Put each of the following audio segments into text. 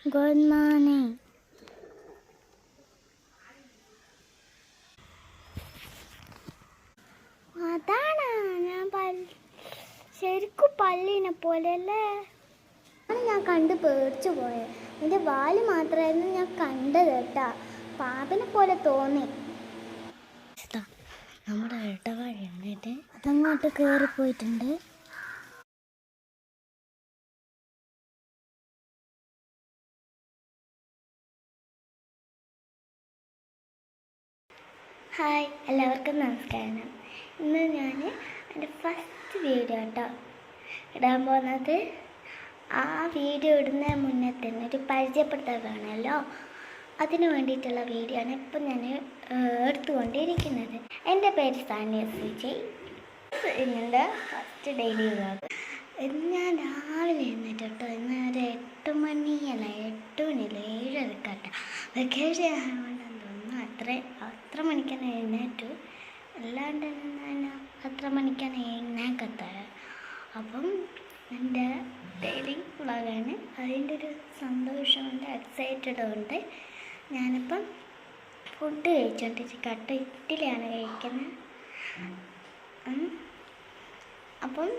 Good morning. അതാണ് ഞാൻ ശരിക്കും പല്ലിനെ പോലെയല്ലേ ഞാൻ കണ്ട് പേടിച്ചു പോയത്. എൻ്റെ വാല് മാത്രമായിരുന്നു ഞാൻ കണ്ടത് കേട്ടാ. പാമ്പിനെ പോലെ തോന്നി. നമ്മുടെ ഇടവഴി എന്നിട്ട് അതങ്ങോട്ട് കയറിപ്പോയിട്ടുണ്ട്. ഹായ്, എല്ലാവർക്കും നമസ്കാരം. ഇന്ന് ഞാൻ എൻ്റെ ഫസ്റ്റ് വീഡിയോ കേട്ടോ ഇടാൻ പോകുന്നത്. ആ വീഡിയോ ഇടുന്ന മുന്നേ തന്നെ ഒരു പരിചയപ്പെടുത്താൻ വേണമല്ലോ, അതിന് വേണ്ടിയിട്ടുള്ള വീഡിയോ ആണ് ഇപ്പം ഞാൻ എടുത്തുകൊണ്ടിരിക്കുന്നത്. എൻ്റെ പേര് സാനിയ വിജയ്. എൻ്റെ ഫസ്റ്റ് ഡെയിലി വ്ളോഗ്. ഞാൻ രാവിലെ എഴുന്നേറ്റ് കേട്ടോ. ഇന്ന് ഒരു 8 മണിയല്ല, 8 മണിയല്ല, 7:30 വെക്കേഷൻ ആയതുകൊണ്ടെന്ന് തോന്നുന്നു അത്ര മണിക്കാണ് എഴുന്നേറ്റു. അല്ലാണ്ട് അത്ര മണിക്കാണ് എഴുന്നേക്കത്തത്. അപ്പം എൻ്റെ ഡെയിലി വ്ളോഗാണ്. അതിൻ്റെ ഒരു സന്തോഷമുണ്ട്, എക്സൈറ്റഡ് ഉണ്ട്. ഞാനിപ്പം ഫുഡ് കഴിച്ചുകൊണ്ടിരിക്കട്ടെ. ഇഡ്ഡലിയാണ് കഴിക്കുന്നത്. അപ്പം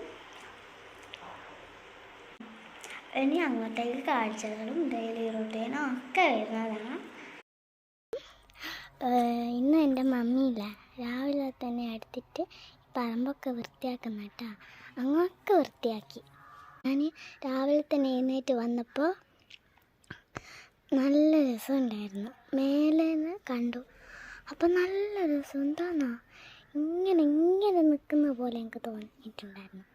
ഇനി അങ്ങോട്ടേക്ക് കാഴ്ചകളും ഡെയിലി റൂട്ടീനും ഒക്കെ വരുന്നതാണ്. ഇന്ന് എൻ്റെ മമ്മിയില്ല, രാവിലെ തന്നെ എടുത്തിട്ട് പറമ്പൊക്കെ വൃത്തിയാക്കുന്ന കേട്ടോ. അങ്ങൊക്കെ വൃത്തിയാക്കി. ഞാൻ രാവിലെ തന്നെ എഴുന്നേറ്റ് വന്നപ്പോൾ നല്ല രസമുണ്ടായിരുന്നു. മേലെ നിന്ന് കണ്ടു. അപ്പം നല്ല രസം. എന്താണെന്നോ, ഇങ്ങനെ നിൽക്കുന്ന പോലെ എനിക്ക് തോന്നിയിട്ടുണ്ടായിരുന്നു.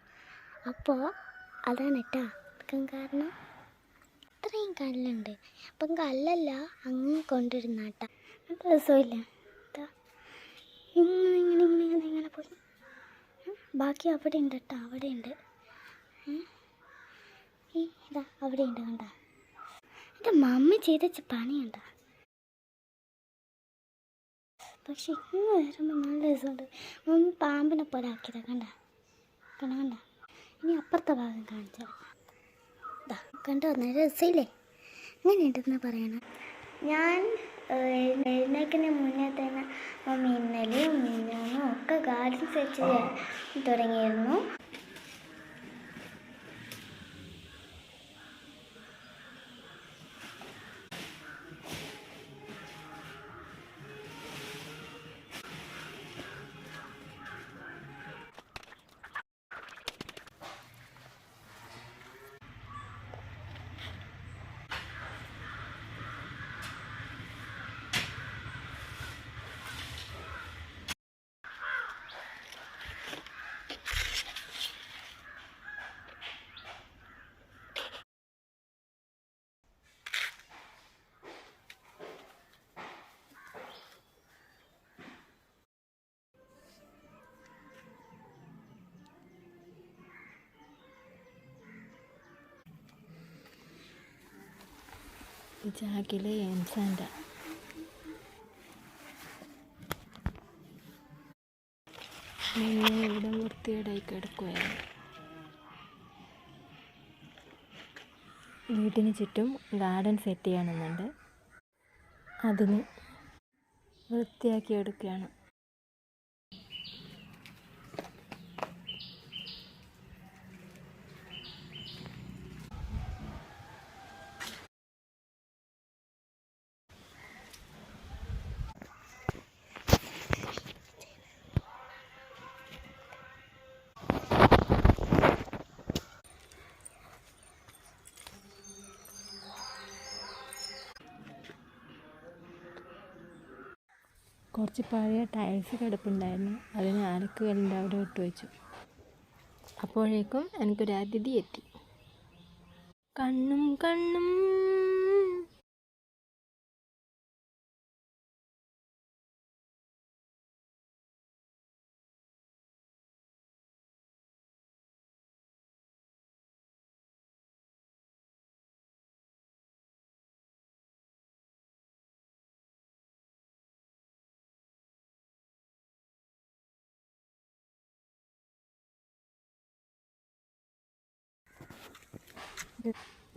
അപ്പോൾ അതാണ് കേട്ടോ കാരണം ഇത്രയും കല്ലുണ്ട്. അപ്പം കല്ലല്ല അങ്ങ് കൊണ്ടിരുന്ന കേട്ടോ. നല്ല രസമില്ല. ഇങ്ങനെ പോയി. ബാക്കി അവിടെ ഉണ്ട് കേട്ടോ, അവിടെ ഉണ്ട്. ഇതാ അവിടെ ഉണ്ട് കണ്ട. എൻ്റെ മമ്മി ചെയ്ത പണിയുണ്ട. പക്ഷെ ഇന്ന് വരുമ്പോൾ നല്ല രസമുണ്ട്. മമ്മി പാമ്പിനെ പോലെ ആക്കിയതാ. കണ്ട. ഇനി അപ്പുറത്തെ ഭാഗം കാണിച്ചാൽ കണ്ടോ, നല്ല രസമില്ലേ? അങ്ങനെയുണ്ടെന്ന് പറയണം. ഞാൻ എഴുന്നേൽക്കുന്ന മുന്നേ തന്നെ മമ്മി ഇന്നലെയും മിന്നാനും ഒക്കെ ഗാർഡൻ സെറ്റ് തുടങ്ങിയിരുന്നു. ജാഗിലെ എംസാൻഡ ഇവിടെ വൃത്തികേടായി കിടക്കുകയാണ്. വീട്ടിന് ചുറ്റും ഗാർഡൻ സെറ്റ് ചെയ്യണമെന്നുണ്ട്. അതിന് വൃത്തിയാക്കി എടുക്കുകയാണ്. കുറച്ച് പഴയ ടൈൽസ് കിടപ്പുണ്ടായിരുന്നു. അതിന് അലക്കുകല്ലിൻ്റെ അവിടെ ഇട്ട് വെച്ചു. അപ്പോഴേക്കും എനിക്കൊരു അതിഥി എത്തി. കണ്ണും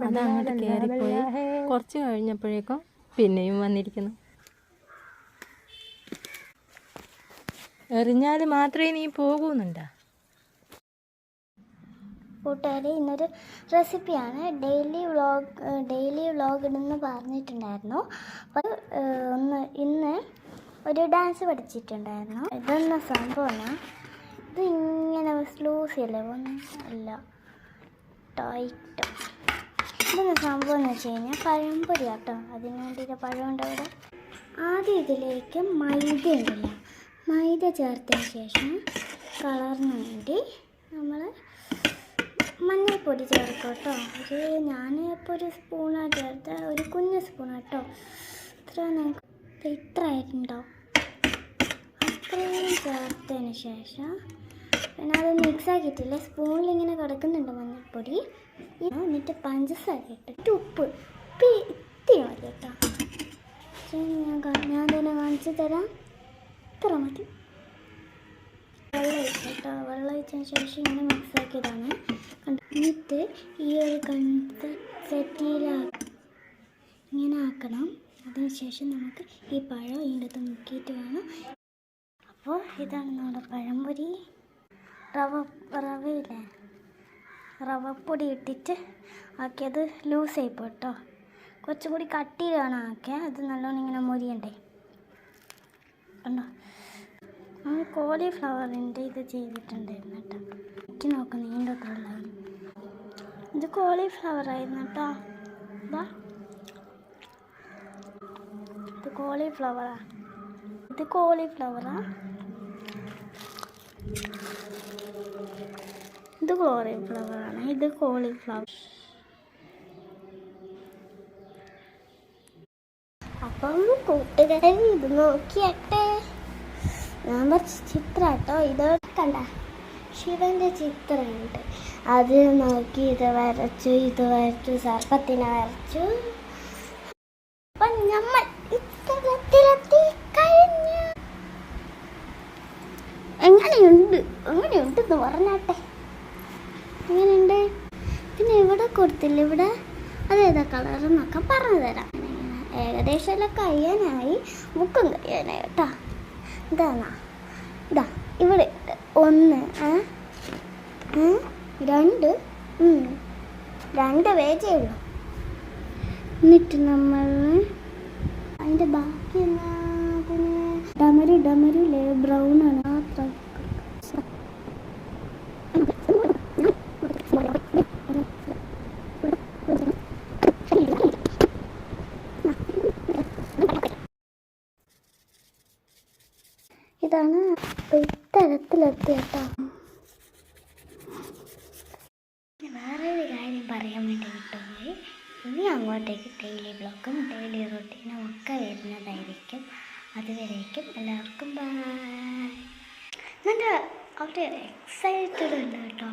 അത് അങ്ങോട്ട് കയറിപ്പോയി. കുറച്ച് കഴിഞ്ഞപ്പോഴേക്കും പിന്നെയും വന്നിരിക്കുന്നു. എറിഞ്ഞാൽ മാത്രമേ നീ പോകുന്നുണ്ടാ? കൂട്ടുകാരെ, ഇന്നൊരു റെസിപ്പിയാണ്. ഡെയിലി വ്ളോഗ് ഇടുന്ന് പറഞ്ഞിട്ടുണ്ടായിരുന്നു. അപ്പോൾ ഇന്ന് ഒരു ഡാൻസ് പഠിച്ചിട്ടുണ്ടായിരുന്നു. ഇതെന്ന സംഭവമാണ്, ഇത് ഇങ്ങനെ ലൂസിയല്ലേ, അല്ല ടൈറ്റ്. ഇതെന്ന സംഭവം എന്ന് വെച്ച് കഴിഞ്ഞാൽ പഴംപൊരി കേട്ടോ. അതിന് വേണ്ടിയിട്ട് പഴമുണ്ട് അവിടെ. ആദ്യം ഇതിലേക്ക് മൈദ ചേർത്തതിന് ശേഷം കളറിന് വേണ്ടി നമ്മൾ മഞ്ഞൾപ്പൊടി ചേർക്കും കേട്ടോ. ഞാൻ ഇപ്പോൾ ഒരു സ്പൂണാണ് ചേർത്ത്, ഒരു കുഞ്ഞ് സ്പൂൺ കേട്ടോ. ഇത്ര ആയിട്ടുണ്ടാവും. അത്രയും ചേർത്തതിന് ശേഷം പിന്നെ അത് മിക്സ് ആക്കിയിട്ടില്ല, സ്പൂണിലിങ്ങനെ കിടക്കുന്നുണ്ട് മഞ്ഞൾപ്പൊടി. എന്നിട്ട് പഞ്ചസാര ഇട്ടിട്ട് ഉപ്പ് ഇത്തിരി മതി കേട്ടോ. ഞാൻ തന്നെ കാണിച്ചു തരാം. ഇത്ര മതി. വെള്ളം ഒഴിച്ചിട്ടോ, വെള്ളം ഒഴിച്ചതിന് ശേഷം ഇങ്ങനെ മിക്സ് ആക്കിയതാണ്. എന്നിട്ട് ഈ ഒരു കൺസിസ്റ്റൻസിയിലാക്കി ഇങ്ങനെ ആക്കണം. അതിനുശേഷം നമുക്ക് ഈ പഴം ഇതിൻ്റെ അകത്ത് മുക്കിയിട്ട് വേണം. അപ്പോൾ ഇതാണ് നമ്മുടെ പഴംപൊരി. റവയില്ലേ, റവപ്പൊടി ഇട്ടിട്ട് ആക്കിയത് ലൂസായി പോട്ടോ. കുറച്ചും കൂടി കട്ടിയിലാണ് ആക്കിയത്. അത് നല്ലോണം ഇങ്ങനെ മൊരിയണ്ടേ കണ്ടോ. നമ്മൾ കോളിഫ്ലവറിൻ്റെ ഇത് ചെയ്തിട്ടുണ്ടായിരുന്നു കേട്ടോ. എനിക്ക് നോക്കാം നീണ്ട അത്രയുള്ളതാണ്. ഇത് കോളിഫ്ലവറായിരുന്നു കേട്ടോ. ഇതാ ഇത് കോളിഫ്ലവറാ. ഇത് കോളിഫ്ലവറാണ്. ഇത് കോളിഫ്ലവർ. അപ്പം കൂട്ടുകാരി ഇത് നോക്കിയട്ടെ. ഞാൻ വരച്ച ചിത്രം കേട്ടോ. ഇത് കണ്ട ശിവന്റെ ചിത്രമുണ്ട്. അത് നോക്കി ഇത് വരച്ചു, സർപ്പത്തിനെ വരച്ചു. അപ്പം നമ്മൾ ഇത്തരത്തിലെത്തി കഴിഞ്ഞു. എങ്ങനെയുണ്ടെന്ന് പറഞ്ഞാട്ടെ. എങ്ങനെയുണ്ട്? പിന്നെ ഇവിടെ കൊടുത്തില്ല, ഇവിടെ അതേതാ കളറെന്നൊക്കെ പറഞ്ഞു തരാം. ഏകദേശം എല്ലാം കഴിയാനായി, മുക്കും കഴിയാനായി കേട്ടോ. ഇതാ ഇവിടെ 1 2 പേജേ ഉള്ളൂ. എന്നിട്ട് നമ്മൾ അതിൻ്റെ ബാക്കി ഡമരു ബ്രൗൺ ആണ് മാത്രം. ഇതാണ് ഇത്തരത്തിലെത്തി കേട്ടോ. വേറൊരു കാര്യം പറയാൻ വേണ്ടി കിട്ടുന്നത്, ഇനി അങ്ങോട്ടേക്ക് ഡെയിലി ബ്ലോഗും ഡെയിലി റൊട്ടീനും ഒക്കെ വരുന്നതായിരിക്കും. അതുവരേക്കും എല്ലാവർക്കും ബൈ. നല്ല അവർ എക്സൈറ്റഡ് ഉണ്ട് കേട്ടോ.